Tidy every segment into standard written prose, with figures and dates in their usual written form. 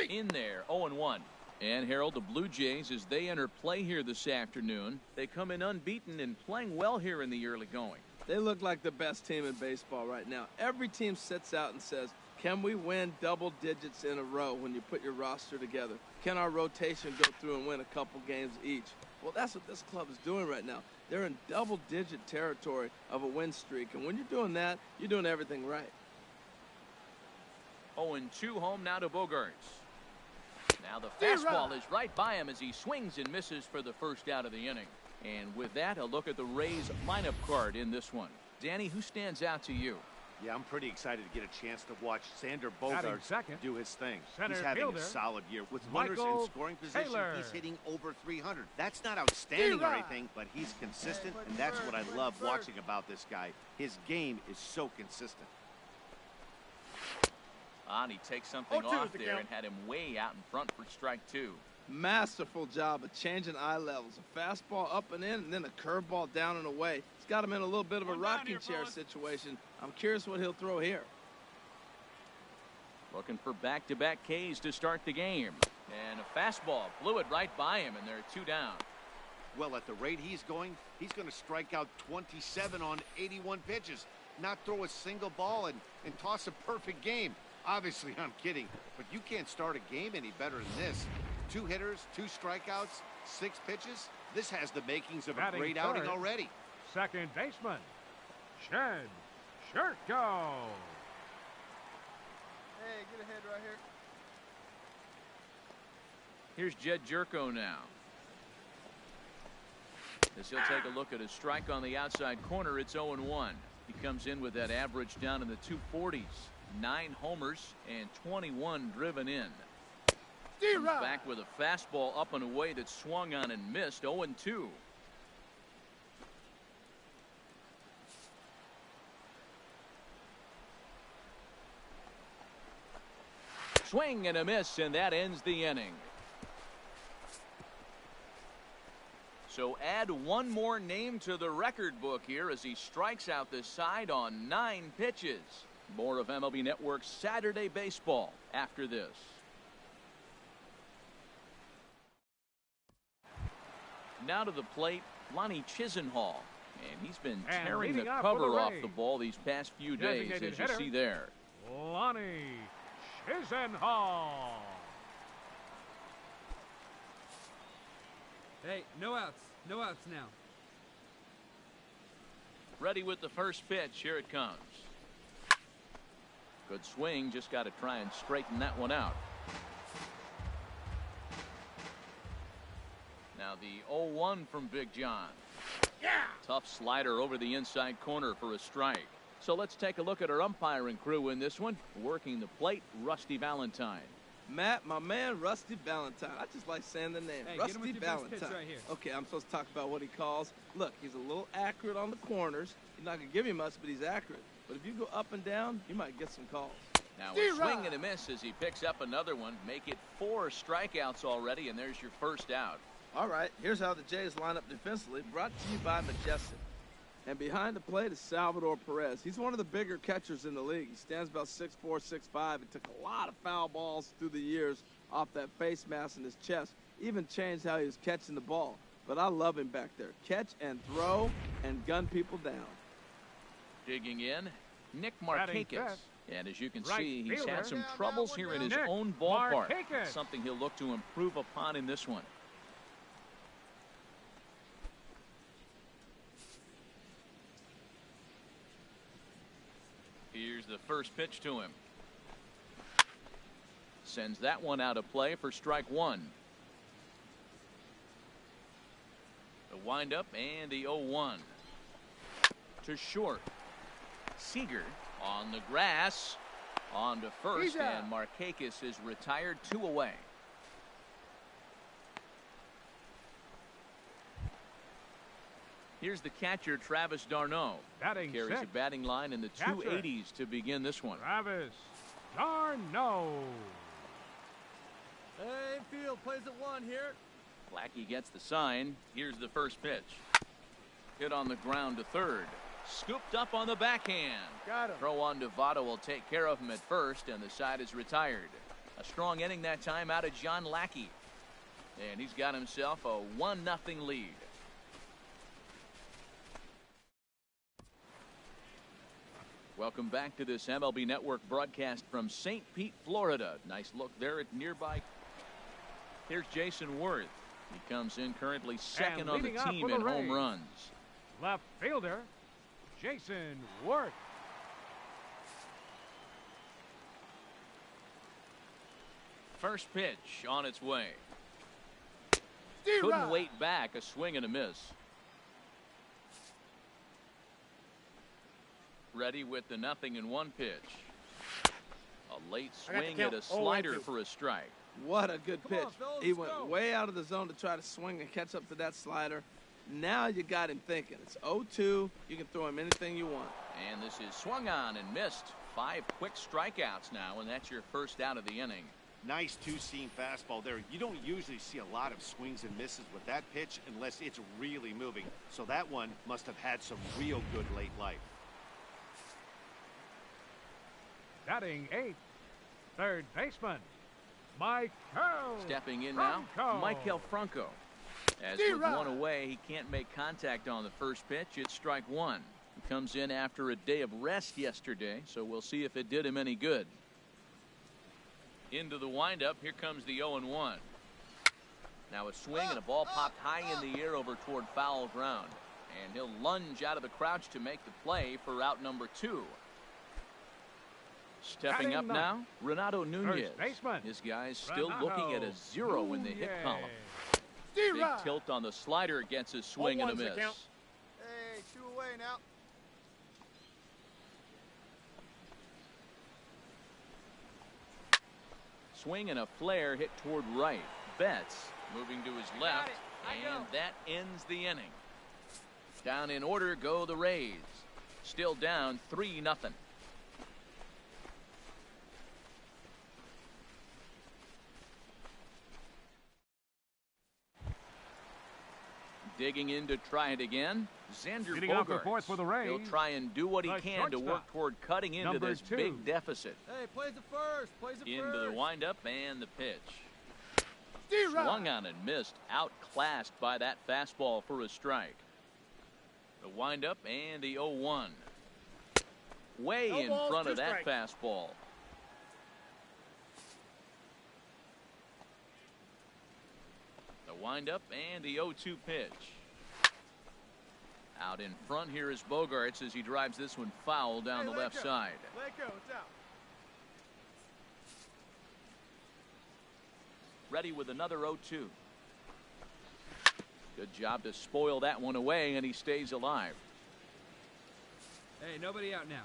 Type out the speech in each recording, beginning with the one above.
In there, 0-1. And Harold, the Blue Jays, as they enter play here this afternoon, they come in unbeaten and playing well here in the early going. They look like the best team in baseball right now. Every team sits out and says, can we win double digits in a row when you put your roster together? Can our rotation go through and win a couple games each? Well, that's what this club is doing right now. They're in double-digit territory of a win streak, and when you're doing that, you're doing everything right. 0-2 home now to Bogaerts. Now the fastball is right by him as he swings and misses for the first out of the inning. And with that, a look at the Rays lineup card in this one. Danny, who stands out to you? Yeah, I'm pretty excited to get a chance to watch Sander Bogaerts do his thing. He's having a solid year. With runners in scoring position, he's hitting over 300. That's not outstanding or anything, but he's consistent, and that's what I love watching about this guy. His game is so consistent. And he takes something off there and had him way out in front for strike 2. Masterful job of changing eye levels. A fastball up and in, and then a curveball down and away. It's got him in a little bit of a rocking chair situation. I'm curious what he'll throw here. Looking for back-to-back Ks to start the game. And a fastball blew it right by him, and they're 2 down. Well, at the rate he's going to strike out 27 on 81 pitches. Not throw a single ball and toss a perfect game. Obviously, I'm kidding, but you can't start a game any better than this. 2 hitters, 2 strikeouts, 6 pitches. This has the makings of a great outing already. Second baseman, Shed Shirko. Hey, get ahead right here. Here's Jed Jerko now. As he'll take a look at a strike on the outside corner, it's 0-1. He comes in with that average down in the 240s. 9 homers and 21 driven in. Comes back with a fastball up and away that swung on and missed. 0-2. Swing and a miss, and that ends the inning. So add one more name to the record book here as he strikes out this side on 9 pitches. More of MLB Network's Saturday Baseball after this. Now to the plate, Lonnie Chisenhall. And he's been tearing the cover off the ball these past few days, as you see there. Lonnie Chisenhall. Hey, no outs. No outs now. Ready with the first pitch. Here it comes. Good swing. Just got to try and straighten that one out. Now the 0-1 from Big John. Yeah. Tough slider over the inside corner for a strike. So let's take a look at our umpiring crew in this one. Working the plate, Rusty Valentine. Matt, my man, Rusty Valentine. I just like saying the name. Hey, Rusty Valentine. Right here. Okay, I'm supposed to talk about what he calls. Look, he's a little accurate on the corners. He's not going to give you much, but he's accurate. But if you go up and down, you might get some calls. Now a swing and a miss as he picks up another one. Make it 4 strikeouts already, and there's your first out. All right, here's how the Jays line up defensively, brought to you by Majestic. And behind the plate is Salvador Perez. He's one of the bigger catchers in the league. He stands about 6'4", 6'5", and took a lot of foul balls through the years off that face mask in his chest. Even changed how he was catching the ball. But I love him back there. Catch and throw and gun people down. Digging in, Nick Markakis. And as you can see, he's had some troubles here in his own ballpark. Something he'll look to improve upon in this one. Here's the first pitch to him. Sends that one out of play for strike 1. The windup and the 0-1. To short. Seager on the grass. On to first, and Markakis is retired, 2 away. Here's the catcher, Travis d'Arnaud. Carries a batting line in the 280s to begin this one. Travis d'Arnaud. Hey, field plays at 1 here. Blackie gets the sign. Here's the first pitch. Hit on the ground to third. Scooped up on the backhand. Got him. Throw on to Votto will take care of him at first, and the side is retired. A strong inning that time out of John Lackey. And he's got himself a 1-0 lead. Welcome back to this MLB Network broadcast from St. Pete, Florida. Nice look there at nearby. Here's Jason Worth. He comes in currently second on the team in home runs. Left fielder, Jason Worth. First pitch on its way. Couldn't wait back. A swing and a miss. Ready with the 0-1 pitch. A late swing at a slider for a strike. What a good pitch. on, fellas, He let's went go. way out of the zone to try to swing and catch up to that slider. Now you got him thinking. It's 0-2. You can throw him anything you want. And this is swung on and missed. 5 quick strikeouts now, and that's your first out of the inning. Nice two-seam fastball there. You don't usually see a lot of swings and misses with that pitch unless it's really moving. So that one must have had some real good late life. Batting 8th, third baseman, Michael. Stepping in now, Michael Franco. As with one away, he can't make contact on the first pitch. It's strike one. He comes in after a day of rest yesterday, so we'll see if it did him any good. Into the windup. Here comes the 0-1. Now a swing and a ball popped high in the air over toward foul ground. And he'll lunge out of the crouch to make the play for out number 2. Stepping up now, Renato Nunez. This guy's still looking at a 0 in the hit column. Big tilt on the slider, gets a swing and a miss. Hey, 2 away now. Swing and a flare hit toward right. Betts moving to his left, and that ends the inning. Down in order go the Rays. Still down 3-0. Digging in to try it again. Xander Leading off the Bogaerts. fourth for the Rays. He'll try and do what he can to work toward cutting into this big deficit. Hey, plays it first. Plays it Into first. the windup and the pitch. Swung on and missed. Outclassed by that fastball for a strike. The windup and the 0-1. Way in front of that fastball. The windup and the 0-2 pitch. Out in front here is Bogaerts as he drives this one foul down the left side. Let it go. It's out. Ready with another 0-2. Good job to spoil that one away, and he stays alive. Hey, nobody out now.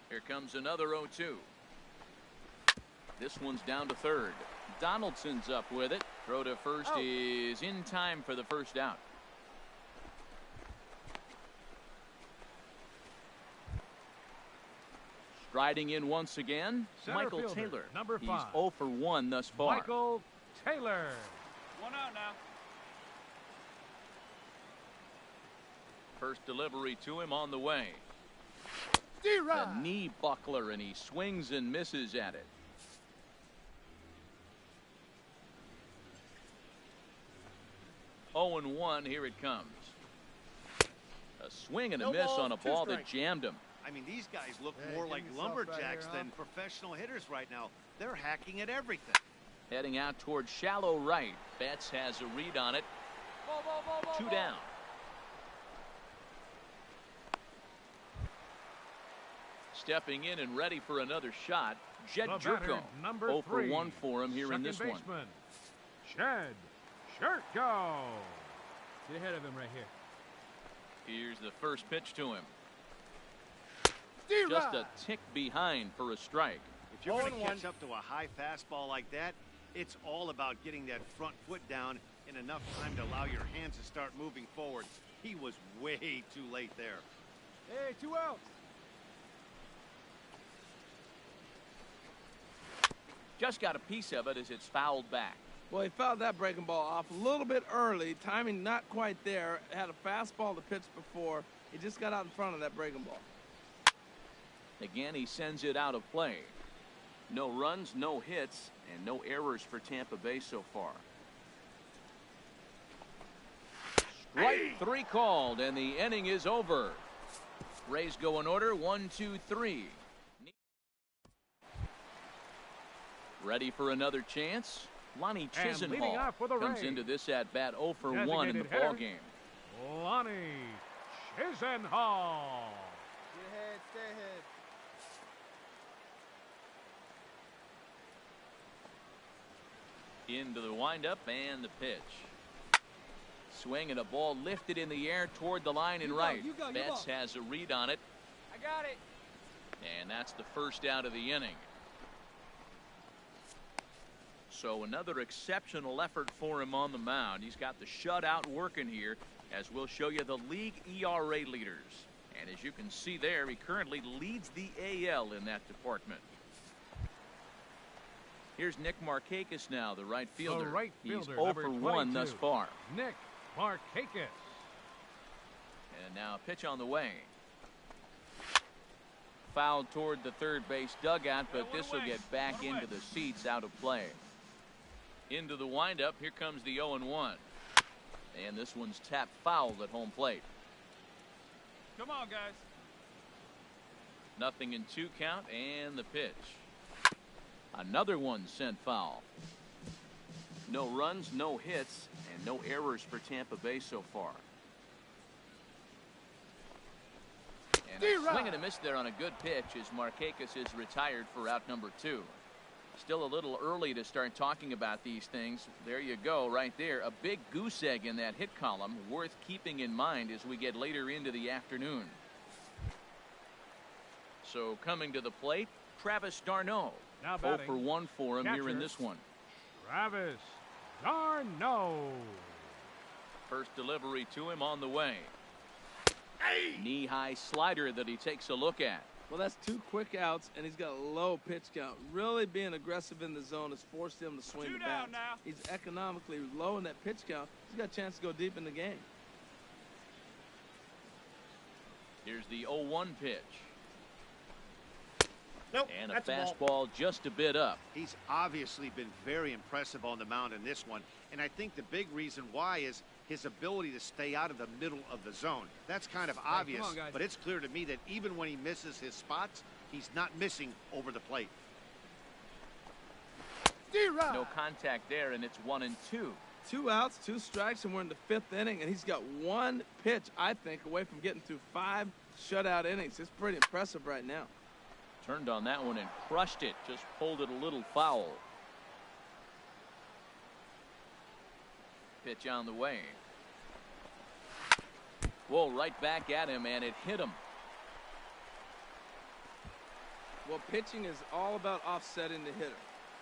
Here comes another 0-2. This one's down to third. Donaldson's up with it. Throw to first is in time for the first out. Striding in once again, Michael fielder, Taylor. number 5. He's 0 for 1 thus far. Michael Taylor. 1 out now. First delivery to him on the way. D-Rod. A knee buckler, and he swings and misses at it. Oh and 1, here it comes. A swing and a miss on a ball that jammed him. I mean, these guys look more like lumberjacks than professional hitters right now. They're hacking at everything. Heading out towards shallow right. Betts has a read on it. 2 down. Stepping in and ready for another shot, Jed Jerko. 0 for 1 for him here in this one. Jed Jerko. Get ahead of him right here. Here's the first pitch to him. Just a tick behind for a strike. If you're going to catch up to a high fastball like that, it's all about getting that front foot down in enough time to allow your hands to start moving forward. He was way too late there. Hey, 2 outs. Just got a piece of it as it's fouled back. Well, he fouled that breaking ball off a little bit early. Timing not quite there. Had a fastball to pitch before. He just got out in front of that breaking ball. Again, he sends it out of play. No runs, no hits, and no errors for Tampa Bay so far. Strike three called, and the inning is over. Rays go in order, 1, 2, 3. Ready for another chance? Lonnie Chisenhall comes into this at bat 0 for 1 in the ball game. Lonnie Chisenhall. Get ahead, stay ahead. Into the windup and the pitch. Swing and a ball lifted in the air toward the line and right. Betts has a read on it. I got it. And that's the first out of the inning. So another exceptional effort for him on the mound. He's got the shutout working here, as we'll show you the league ERA leaders. And as you can see there, he currently leads the AL in that department. Here's Nick Markakis now, the right fielder. He's 0 for 1 thus far. Nick Markakis. And now a pitch on the way. Fouled toward the third base dugout, but this will get back into the seats, out of play. Into the windup, here comes the 0-1. And this one's tapped foul at home plate. Come on, guys. 0-2 count, and the pitch. Another one sent foul. No runs, no hits, and no errors for Tampa Bay so far. And a swing and a miss there on a good pitch as Markakis is retired for out number 2. Still a little early to start talking about these things. There you go, right there. A big goose egg in that hit column, worth keeping in mind as we get later into the afternoon. So coming to the plate, Travis d'Arnaud. 0 for 1 for him here in this one. Travis d'Arnaud. First delivery to him on the way. Knee-high slider that he takes a look at. Well, that's 2 quick outs, and he's got a low pitch count. Really being aggressive in the zone has forced him to swing the bat. He's economically low in that pitch count. He's got a chance to go deep in the game. Here's the 0-1 pitch. Nope, and a fastball just a bit up. He's obviously been very impressive on the mound in this one, and I think the big reason why is his ability to stay out of the middle of the zone. That's kind of obvious, but it's clear to me that even when he misses his spots, he's not missing over the plate. No contact there, and it's 1-2. 2 outs, 2 strikes, and we're in the 5th inning, and he's got 1 pitch, I think, away from getting through 5 shutout innings. It's pretty impressive right now. Turned on that one and crushed it. Just pulled it a little foul. Pitch on the way. Whoa, right back at him, and it hit him. Well, pitching is all about offsetting the hitter.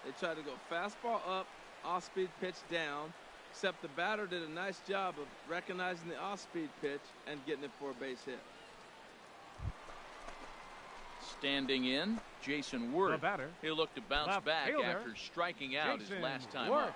They try to go fastball up, off-speed pitch down, except the batter did a nice job of recognizing the off-speed pitch and getting it for a base hit. Standing in, Jason Worth. He'll look to bounce back after striking out his last time up.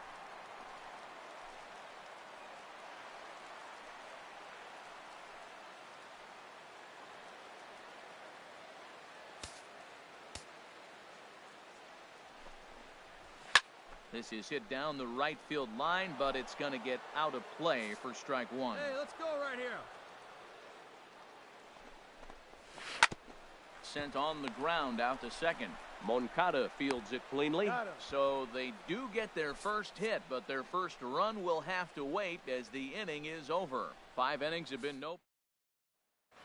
This is hit down the right field line, but it's going to get out of play for strike 1. Hey, let's go right here. Sent on the ground out to second. Moncada fields it cleanly. So they do get their first hit, but their first run will have to wait as the inning is over. 5 innings have been no.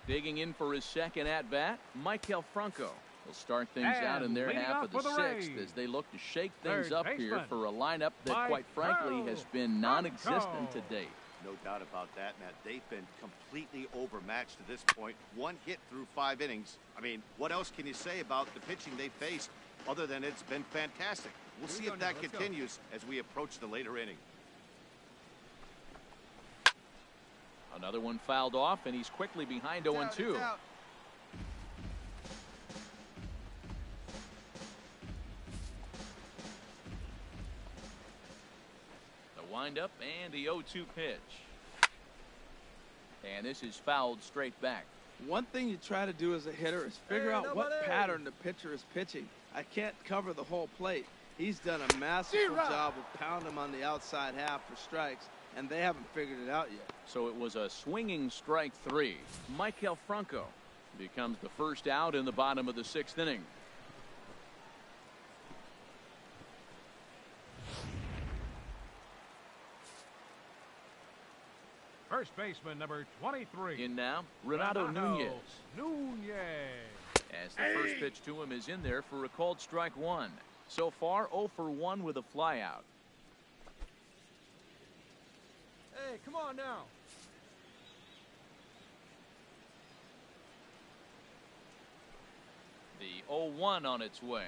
Digging in for his second at-bat, Maikel Franco will start things out in their half of the 6th as they look to shake things up here for a lineup that, quite frankly, has been non-existent to date. No doubt about that, Matt. They've been completely overmatched to this point. 1 hit through 5 innings. I mean, what else can you say about the pitching they faced other than it's been fantastic? We'll see if that continues as we approach the later inning. Another one fouled off, and he's quickly behind 0-2. Windup and the 0-2 pitch. And this is fouled straight back. One thing you try to do as a hitter is figure out what pattern the pitcher is pitching. I can't cover the whole plate. He's done a masterful job of pounding him on the outside half for strikes, and they haven't figured it out yet. So it was a swinging strike 3. Michael Franco becomes the first out in the bottom of the 6th inning. First baseman number 23. In now, Renato Nunez. Nunez. As the first pitch to him is in there for a called strike 1. So far, 0 for 1 with a flyout. Hey, come on now. The 0-1 on its way.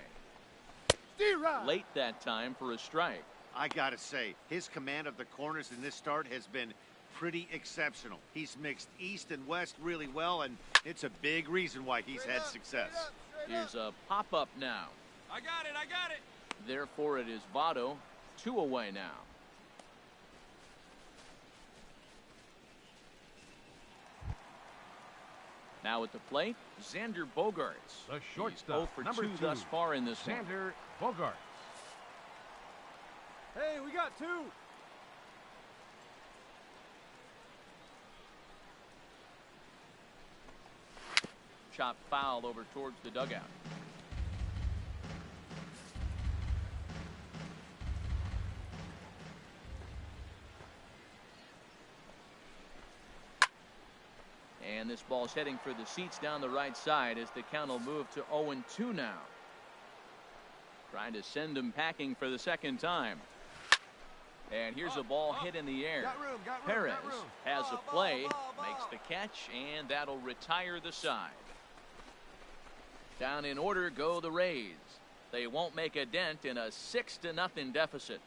Late that time for a strike. I gotta say, his command of the corners in this start has been pretty exceptional. He's mixed east and west really well, and it's a big reason why he's had success. Here's a pop-up now. I got it, I got it. Therefore, it is Votto. 2 away now. Now at the plate, Xander Bogaerts. The He's shortstop, 0 for number 2 2, thus far in this one. Xander Bogaerts. Hey, we got 2. Chop foul over towards the dugout. And this ball's heading for the seats down the right side as the count will move to 0-2 now. Trying to send him packing for the second time. And here's a ball hit in the air. Perez has a play, makes the catch, and that'll retire the side. Down in order go the Rays. They won't make a dent in a 6-0 deficit.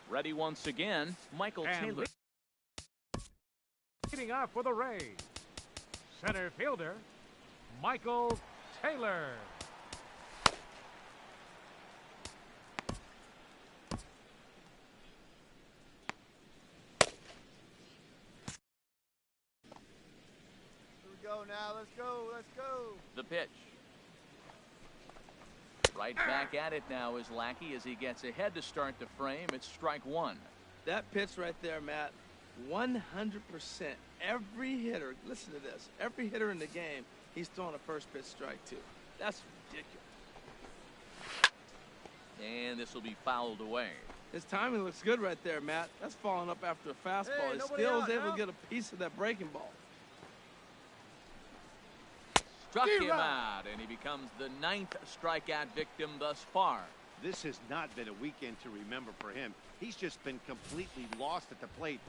Ready once again, Michael Taylor. Leading off for the Rays, center fielder, Michael Taylor. Here we go now, let's go, let's go. The pitch. Right back at it now is Lackey as he gets ahead to start the frame. It's strike 1. That pitch right there, Matt, 100%. Every hitter, listen to this, every hitter in the game, he's throwing a first pitch strike 2. That's ridiculous. And this will be fouled away. His timing looks good right there, Matt. That's falling up after a fastball. Hey, He nobody still out is able now. to get a piece of that breaking ball. Struck him out, and he becomes the 9th strikeout victim thus far. This has not been a weekend to remember for him. He's just been completely lost at the plate,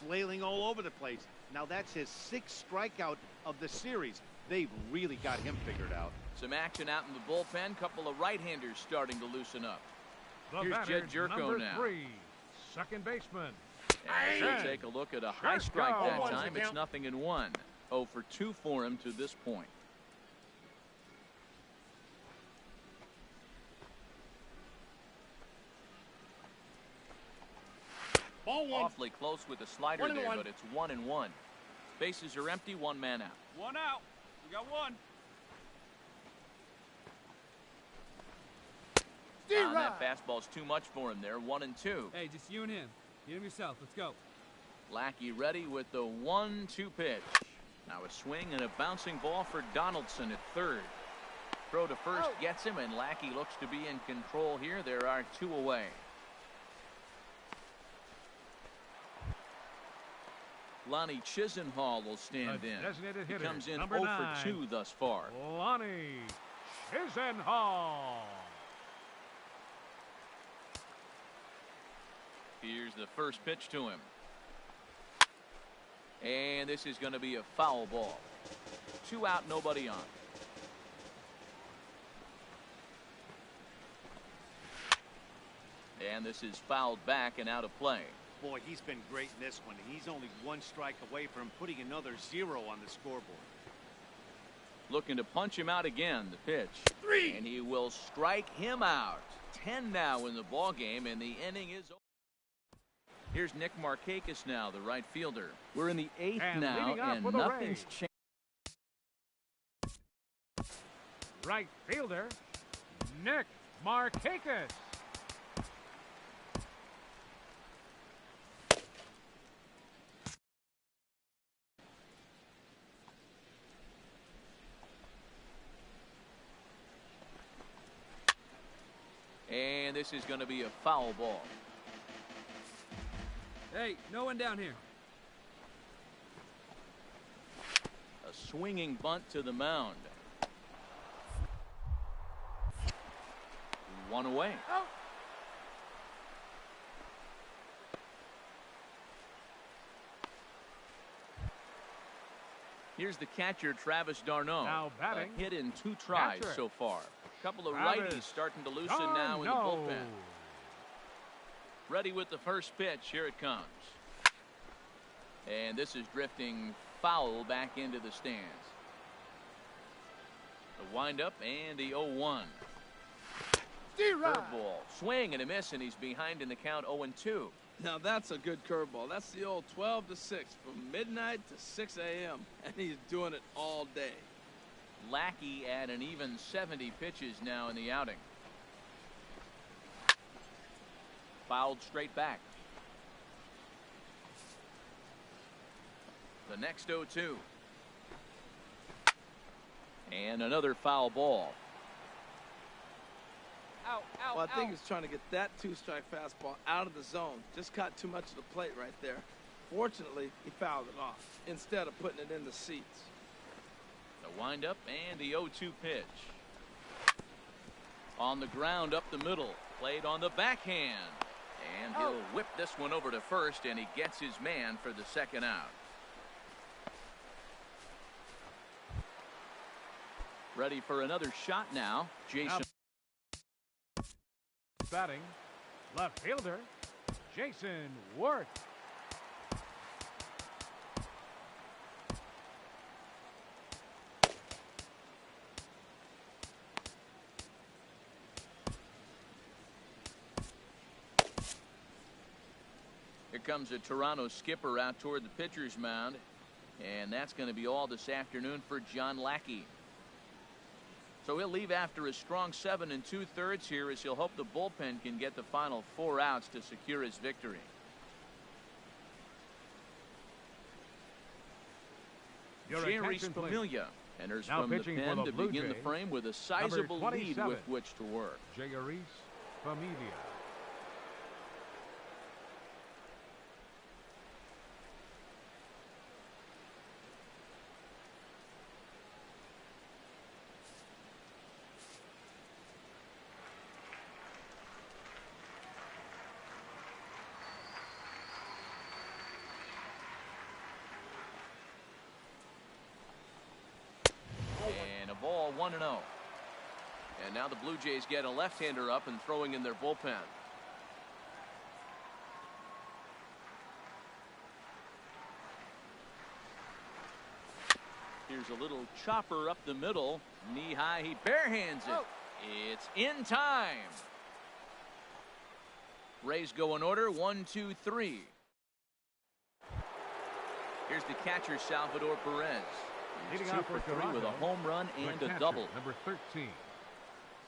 flailing all over the place. Now that's his 6th strikeout of the series. They've really got him figured out. Some action out in the bullpen. Couple of right-handers starting to loosen up. The Here's batter, Jed Jerko number now. 3, second baseman. As we take a look at a high strike that Jerko. time, it's 0-1. 0 for 2 for him to this point. Ball 1. Awfully close with the slider 1-1. there, but it's 1-1. Bases are empty, 1 man out. 1 out. We got 1. That fastball's too much for him there. 1-2. Hey, just you and him. Get him yourself. Let's go. Lackey ready with the 1-2 pitch. Now a swing and a bouncing ball for Donaldson at third. Throw to first gets him, and Lackey looks to be in control here. There are 2 away. Lonnie Chisenhall will stand A in. designated He hitter, comes in number 0 9. for 2 thus far. Lonnie Chisenhall. Here's the first pitch to him. And this is going to be a foul ball. 2 out, nobody on. And this is fouled back and out of play. Boy, he's been great in this one, and he's only 1 strike away from putting another 0 on the scoreboard. Looking to punch him out again. The pitch. And he will strike him out. 10 now in the ball game, and the inning is over. Here's Nick Markakis now, the right fielder. We're in the 8th And now, leading off and for the nothing's Rays. changed. Right fielder, Nick Markakis. And this is going to be a foul ball. Hey, no one down here. A swinging bunt to the mound. One away. Oh. Here's the catcher, Travis d'Arnaud. Now batting, A hit in 2 tries catcher. so far. A couple of Travis righties starting to loosen now in the d'Arnaud. bullpen. Ready with the first pitch. Here it comes. And this is drifting foul back into the stands. The windup and the 0-1. Curveball. Swing and a miss, and he's behind in the count 0-2. Now that's a good curveball. That's the old 12 to 6 from midnight to 6 a.m. and he's doing it all day. Lackey at an even 70 pitches now in the outing. Fouled straight back. The next 0-2. And another foul ball. Ow, ow, Well, I think ow. he's trying to get that 2-strike fastball out of the zone. Just caught too much of the plate right there. Fortunately, he fouled it off instead of putting it in the seats. The windup and the 0-2 pitch. On the ground up the middle. Played on the backhand. And he'll whip this one over to first, and he gets his man for the second out. Ready for another shot now. Jason. Batting, left fielder, Jason Worth. Here comes a Toronto skipper out toward the pitcher's mound. And that's going to be all this afternoon for John Lackey. So he'll leave after a strong 7 2/3 here, as he'll hope the bullpen can get the final 4 outs to secure his victory. Your Jerry attention, please. Familia enters Now from the pitching pen for the to Blue begin the Jays, frame with a sizable number lead 27. with which to work. Jerry Familia. And a ball 1-0. And now the Blue Jays get a left-hander up and throwing in their bullpen. Here's a little chopper up the middle. Knee high, he barehands it. It's in time. Rays go in order, 1, 2, 3. Here's the catcher, Salvador Perez. He's Leading 2 off for for 3 with a Toronto, home run the and a catcher, double. number 13,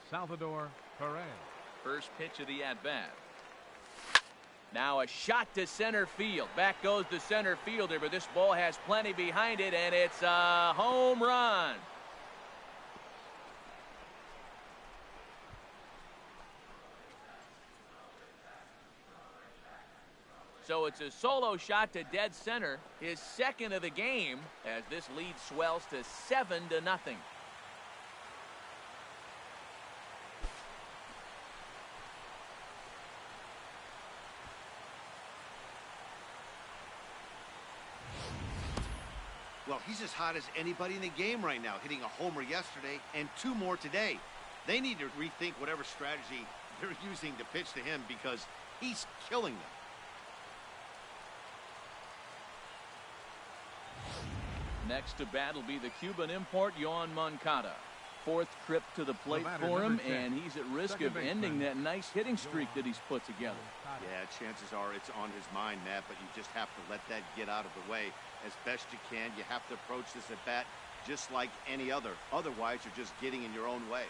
Salvador Perez. First pitch of the at-bat. Now a shot to center field. Back goes the center fielder, but this ball has plenty behind it, and it's a home run. So it's a solo shot to dead center, his second of the game, as this lead swells to 7-0. Well, he's as hot as anybody in the game right now, hitting a homer yesterday and 2 more today. They need to rethink whatever strategy they're using to pitch to him, because he's killing them. Next to bat will be the Cuban import, Yoan Moncada. fourth trip to the plate batter, for him, number 10, and he's at risk second of baseman, ending that nice hitting streak that he's put together. Yeah, chances are it's on his mind, Matt, but you just have to let that get out of the way as best you can. You have to approach this at bat just like any other. Otherwise, you're just getting in your own way.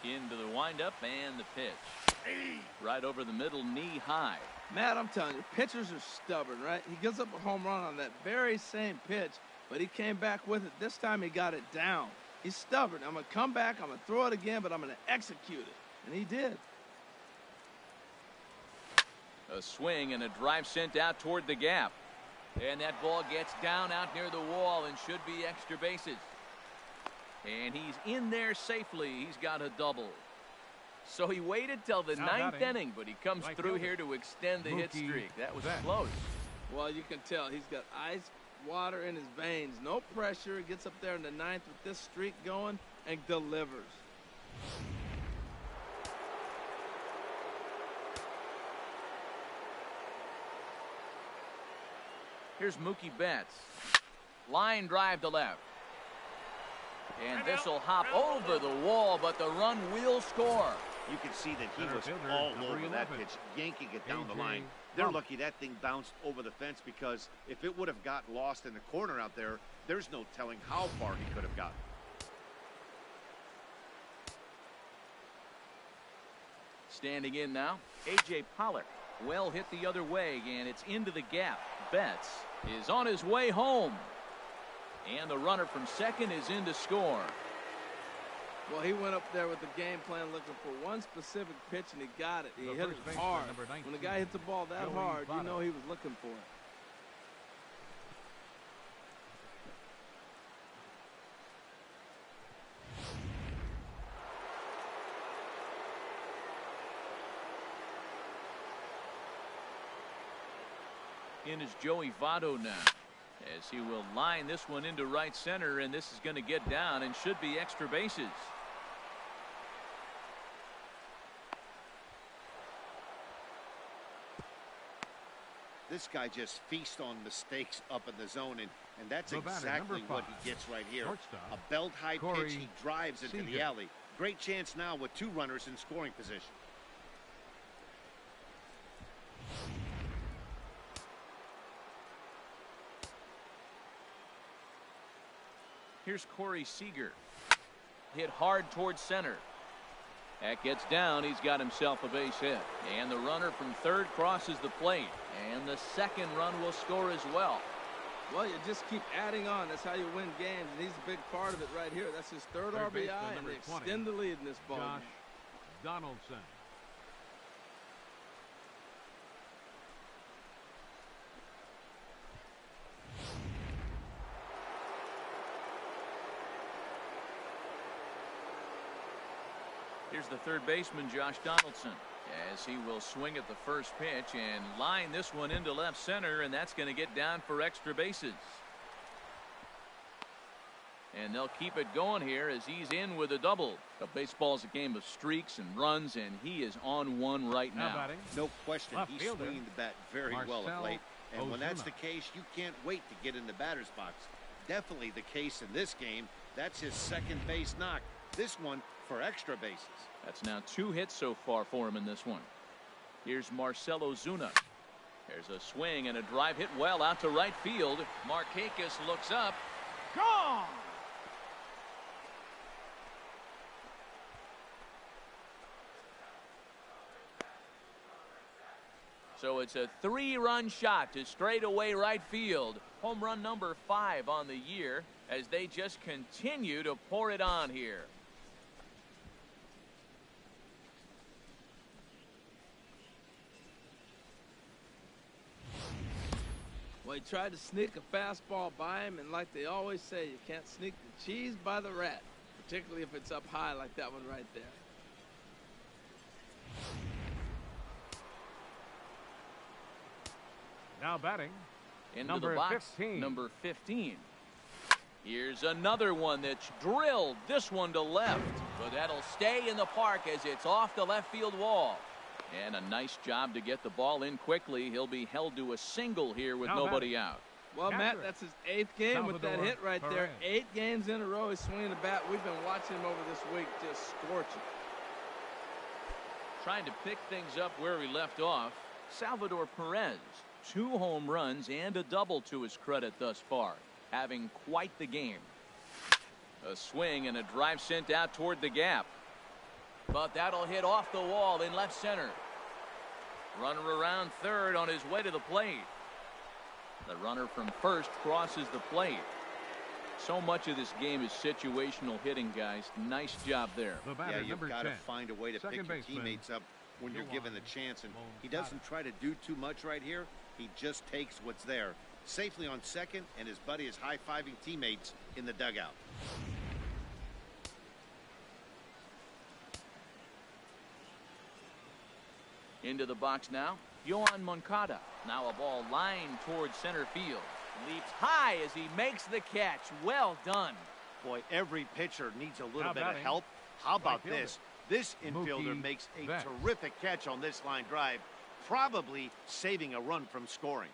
Into the windup and the pitch. Right over the middle, knee high. Matt, I'm telling you, pitchers are stubborn, right? He gives up a home run on that very same pitch, but he came back with it. This time he got it down. He's stubborn. I'm going to come back, I'm going to throw it again, but I'm going to execute it. And he did. A swing and a drive sent out toward the gap. And that ball gets down out near the wall and should be extra bases. And he's in there safely. He's got a double. So he waited till the ninth inning, but he comes through here to extend the hit streak. That was close. Well, you can tell he's got ice water in his veins. No pressure. He gets up there in the ninth with this streak going and delivers. Here's Mookie Betts. Line drive to left. And this will hop over the wall, but the run will score. You can see that he was all over that pitch, yanking it down the line. They're lucky that thing bounced over the fence, because if it would have got lost in the corner out there, there's no telling how far he could have gotten. Standing in now, A.J. Pollock. Well hit the other way, and it's into the gap. Betts is on his way home. And the runner from second is in to score. Well, he went up there with the game plan looking for one specific pitch, and he got it. He hit it hard. When the guy hits the ball that hard, you know he was looking for it. In is Joey Votto now, as he will line this one into right center, and this is going to get down and should be extra bases. This guy just feasts on mistakes up in the zone, and that's exactly what he gets right here. A belt-high pitch, he drives into the alley. Great chance now with two runners in scoring position. Here's Corey Seager. Hit hard towards center. That gets down. He's got himself a base hit. And the runner from third crosses the plate. And the second run will score as well. Well, you just keep adding on. That's how you win games. And he's a big part of it right here. That's his third RBI, and they extend the lead in this ball. Josh Donaldson. Here's the third baseman, Josh Donaldson, as he will swing at the first pitch and line this one into left center, and that's going to get down for extra bases. And they'll keep it going here as he's in with a double. But baseball's a game of streaks and runs, and he is on one right now. No question, he's swinging the bat very well of late. And when that's the case, you can't wait to get in the batter's box. Definitely the case in this game. That's his second base knock. This one for extra bases. That's now 2 hits so far for him in this one. Here's Marcell Ozuna. There's a swing and a drive hit well out to right field. Markakis looks up. Gone! So it's a 3-run shot to straightaway right field. Home run number 5 on the year as they just continue to pour it on here. Well, he tried to sneak a fastball by him, and like they always say, you can't sneak the cheese by the rat, particularly if it's up high like that one right there. Now batting, into number the box, 15. number 15. Here's another one that's drilled this one to left, but that'll stay in the park as it's off the left field wall. And a nice job to get the ball in quickly. He'll be held to a single here with nobody out. Well, Matt, that's his 8th game with that hit right there. Perez. 8 games in a row he's swinging the bat. We've been watching him over this week, just scorching. Trying to pick things up where he left off, Salvador Perez. 2 home runs and a double to his credit thus far, having quite the game. A swing and a drive sent out toward the gap. But that'll hit off the wall in left center. Runner around third on his way to the plate. The runner from first crosses the plate. So much of this game is situational hitting, guys. Nice job there. The batter, Yeah, you've got to 10. find a way to pick your teammates up when you're given the chance. And he doesn't try to do too much right here. He just takes what's there. Safely on second, and his buddy is high-fiving teammates in the dugout. Into the box now, Yohan Moncada. Now a ball lined towards center field. Leaps high as he makes the catch. Well done. Boy, every pitcher needs a little Now bit of batting, help. How about right fielder, this? This infielder Mookie makes a Betts. terrific catch on this line drive, probably saving a run from scoring.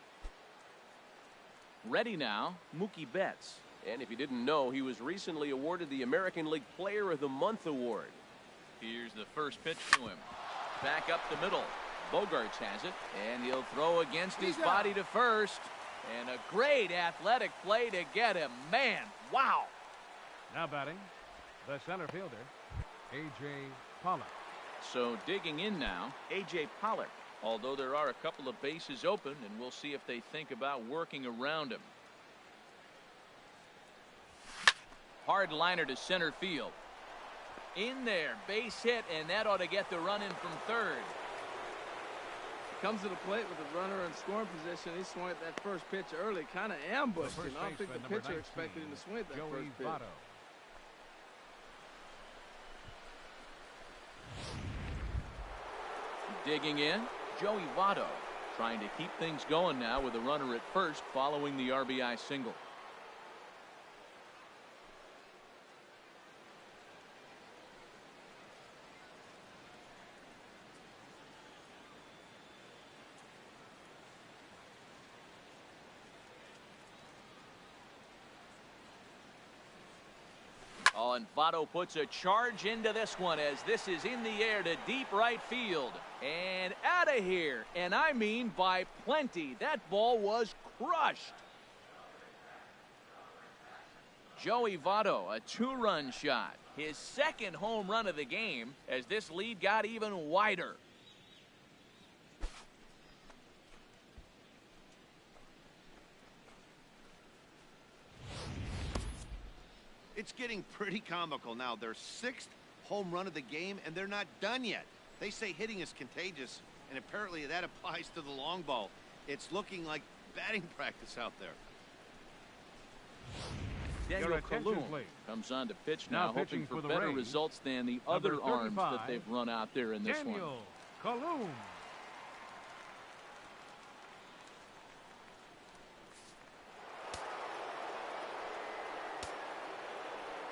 Ready now, Mookie Betts. And if you didn't know, he was recently awarded the American League Player of the Month award. Here's the first pitch to him. Back up the middle. Bogarts has it, and he'll throw against his body to first. And a great athletic play to get him. Man, wow. Now batting, the center fielder, A.J. Pollock. So digging in now, A.J. Pollock. Although there are a couple of bases open, and we'll see if they think about working around him. Hard liner to center field. In there, base hit, and that ought to get the run in from third. Comes to the plate with a runner in scoring position. He swung at that first pitch early, kind of ambushed him. I don't think the pitcher expected him to swing at that Joey first pitch. Votto. Digging in, Joey Votto. Trying to keep things going now with a runner at first following the RBI single. Oh, and Votto puts a charge into this one as this is in the air to deep right field. And out of here. And I mean by plenty. That ball was crushed. Joey Votto, a 2-run shot. His second home run of the game as this lead got even wider. It's getting pretty comical now. Their 6th home run of the game, and they're not done yet. They say hitting is contagious, and apparently that applies to the long ball. It's looking like batting practice out there. Daniel attention, Kalum please. comes on to pitch Now now, hoping pitching for for the better Rays, results than the number other arms 35, that they've run out there in this one. Daniel Kalum.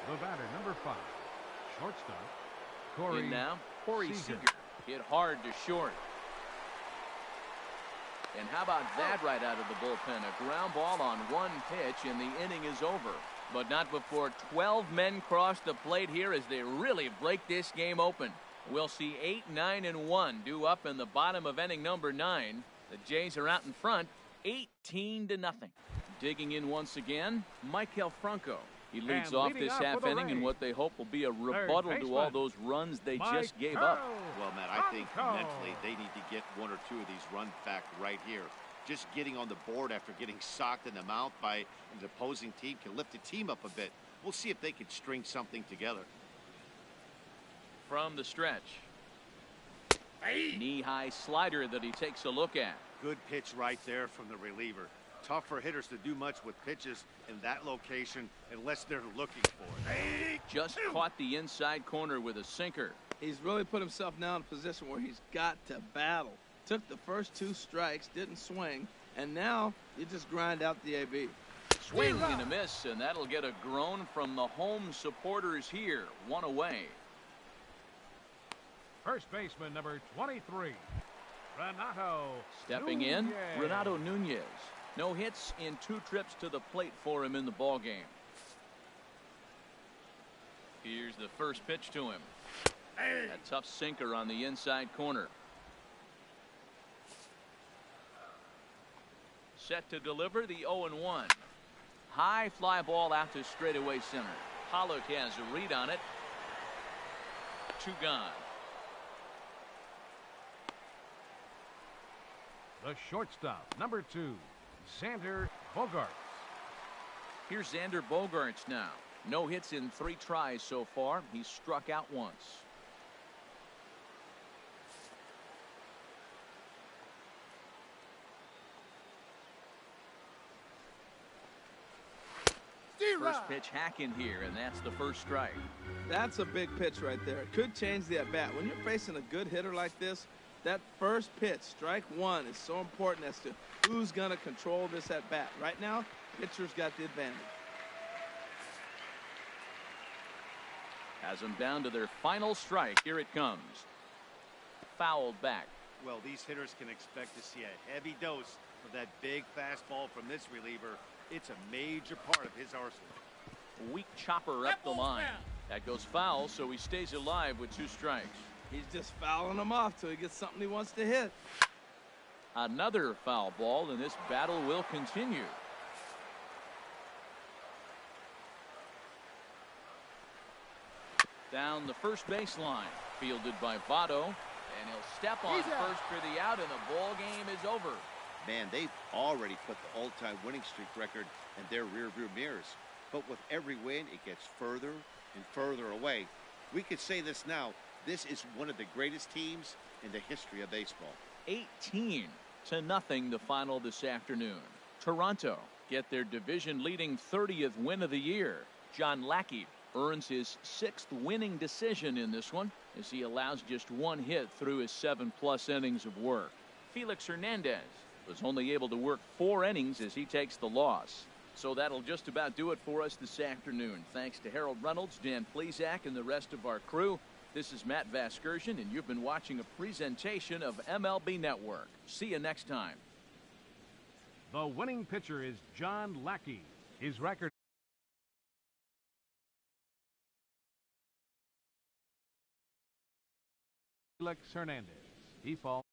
The batter, number 5, shortstop, Corey In now, Corey Seager. Seager hit hard to short. And how about that right out of the bullpen? A ground ball on one pitch, and the inning is over. But not before 12 men cross the plate here as they really break this game open. We'll see 8, 9, and 1 due up in the bottom of inning number 9. The Jays are out in front, 18-0. Digging in once again, Maikel Franco. He leads And off leading this off for half the inning in Rays, what they hope will be a rebuttal to all baseman, those runs they just gave Maikel up. Well, Matt, I think Franco. mentally they need to get 1 or 2 of these runs back right here. Just getting on the board after getting socked in the mouth by an opposing team can lift the team up a bit. We'll see if they can string something together. From the stretch. Knee-high slider that he takes a look at. Good pitch right there from the reliever. Tough for hitters to do much with pitches in that location unless they're looking for it. Just caught the inside corner with a sinker. He's really put himself now in a position where he's got to battle. Took the first 2 strikes, didn't swing, and now you just grind out the AB. Swing and a miss, and that'll get a groan from the home supporters here. 1 away. First baseman, number 23, Renato Stepping in, Nunez. Renato Nunez. No hits in 2 trips to the plate for him in the ball game. Here's the first pitch to him. A tough sinker on the inside corner. Set to deliver the 0-1. High fly ball out to straightaway center. Pollock has a read on it. 2 gone. The shortstop, number 2, Xander Bogaerts. Here's Xander Bogaerts now. No hits in 3 tries so far. He's struck out once. First pitch hack in here, and that's the first strike. That's a big pitch right there. It could change the at-bat. When you're facing a good hitter like this, that first pitch, strike 1, is so important as to who's going to control this at-bat. Right now, pitcher's got the advantage. Has them down to their final strike. Here it comes. Fouled back. Well, these hitters can expect to see a heavy dose of that big fastball from this reliever. It's a major part of his arsenal. Weak chopper up the line. That goes foul, so he stays alive with 2 strikes. He's just fouling them off till he gets something he wants to hit. Another foul ball, and this battle will continue. Down the first baseline, fielded by Votto, and he'll step on first for the out, and the ball game is over. Man, they've already put the all-time winning streak record in their rearview mirrors. But with every win, it gets further and further away. We could say this now. This is one of the greatest teams in the history of baseball. 18-0 the final this afternoon. Toronto get their division-leading 30th win of the year. John Lackey earns his 6th winning decision in this one as he allows just 1 hit through his 7+ innings of work. Felix Hernandez was only able to work 4 innings as he takes the loss. So that'll just about do it for us this afternoon. Thanks to Harold Reynolds, Dan Plesac, and the rest of our crew. This is Matt Vasgersian, and you've been watching a presentation of MLB Network. See you next time. The winning pitcher is John Lackey. His record Felix Hernandez. He falls.